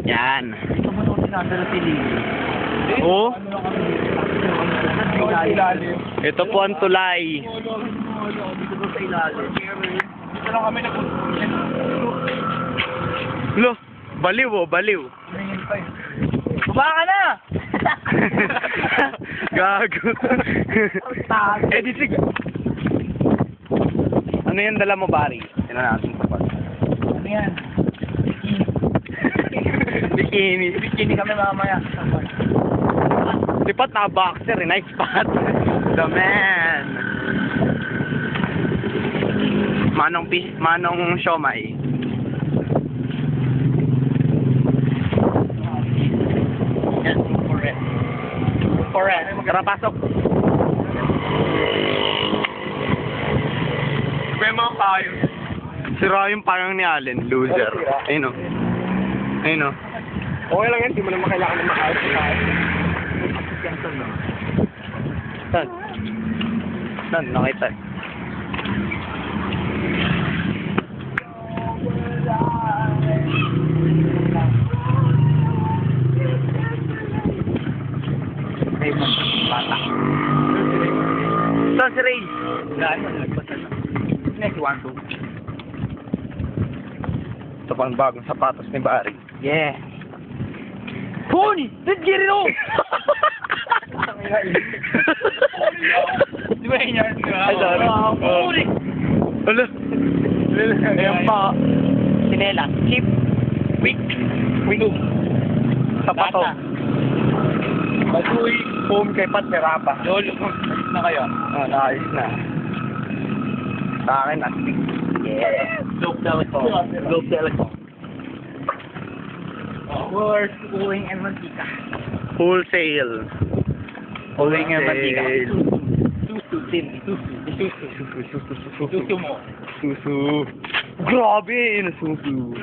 Yan. Ito mo nung sinasara si Lily. Oh, ito po ang tulay. Dito sa ilalim. Dito lang kami nag-uusap. Lo, baliw oh, baliw. Baba ka na! Gago. Eh, di sige. Ano yan dala mo, Barry? Tingnan natin sa pag. Ano yan? Bikini. Bikini kami mamaya. Lipat na boxer eh, nice spot. The man. Manong siomay. Yan, correct. Correct. Tara, pasok. May mga payo. Sira yung parang ni Allen, loser. Ayun o. Ayun o. Okay lang yan, di mo naman kailangan ng maayos na tayo. Saan? Saan? Nakita. Ay, bata. Saan si Ray? Dahil mo nalagpasan na. Next one, two. Ito pang bagong sapatos ni Barry. Yeah. Pony! Let's get it on! Di ba yun yan? Ay, sorry. Pony! Ano? Ayan pa. Sinela. Chip. Wick. Wick. Sapato. Batuy. Home kay Pat Serapa. Lolo. Na kayo? Ah, naayos na. Sa akin, astig. Yeah. Globe daw ito. Globe daw ito. Worth uwing and mantika. Wholesale. Uwing and mantika. Wholesale. Susu. Cindy. Susu mo. Susu. Grabe, susu.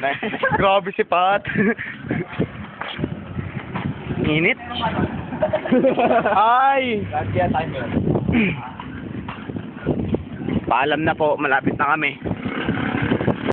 Grabe si Pat. Init. Ay! Kaya time yun. Paalam na po, malapit na kami.